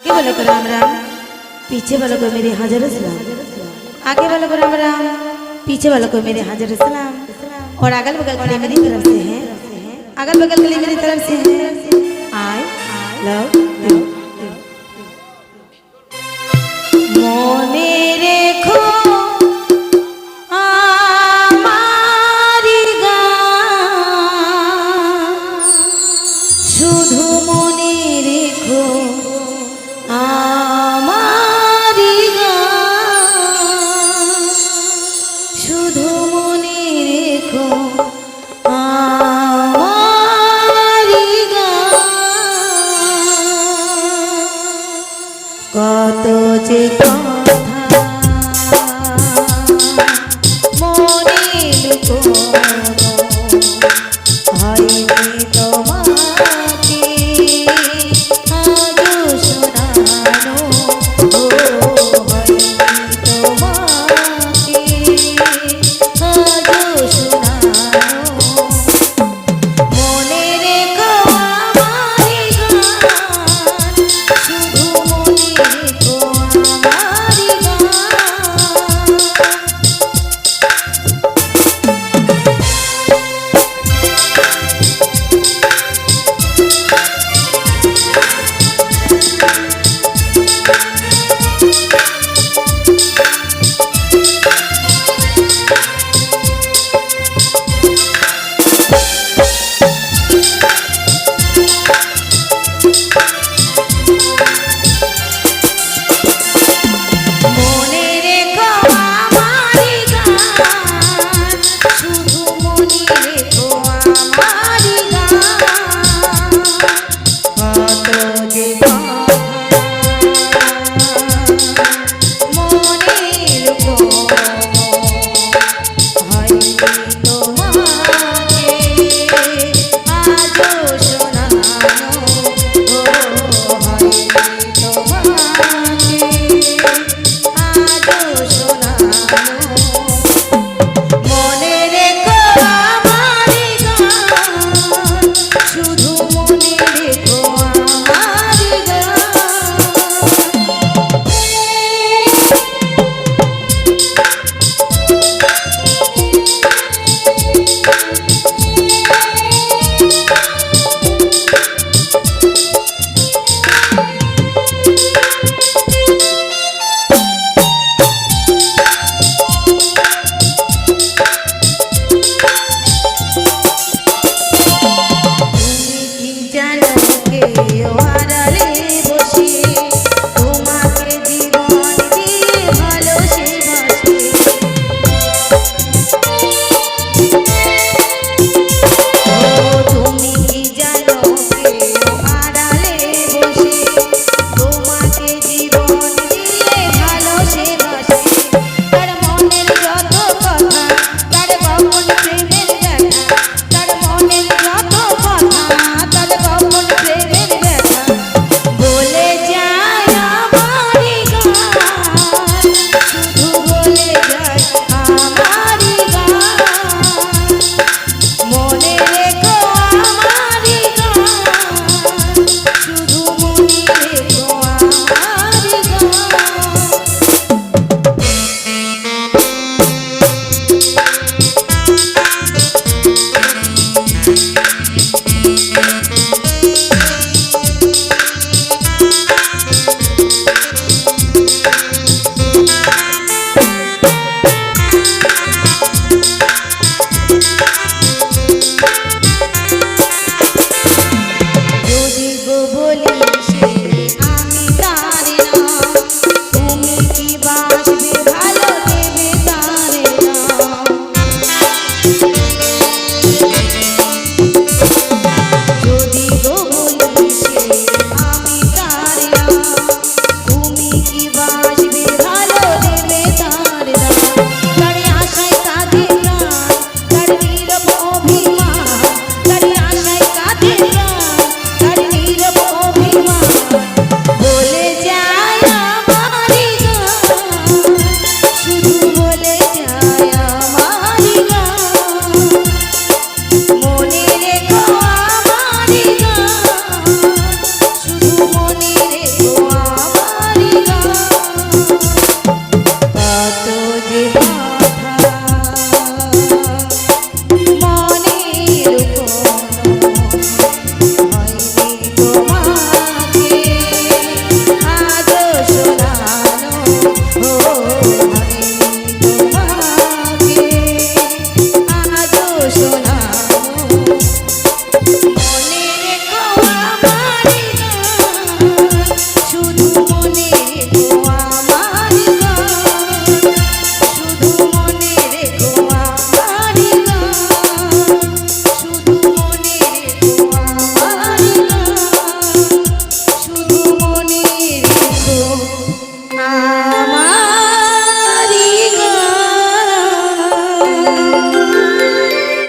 आगे वालों को राम राम, पीछे वालों को मेरे हजारों सलाम। आगे वालों को राम राम, पीछे वालों को मेरे हजारों सलाम। और अगल बगल वाले मेरी तरफ से हैं, अगल बगल वाले मेरी तरफ से हैं। I love you. मोने रेखो आमारी गान, शुधु मोने रेखो आमारी गान, शुधु मोने रेखो आमारी गान। কত যে কথা মনে লুকোনো হয়নি তোমাকে আজও শোনানো, ও হয়নি তোমাকে আজও শোনানো। মনে রেখো আমারি গান, শুধু মনে রেখো আমারি গান।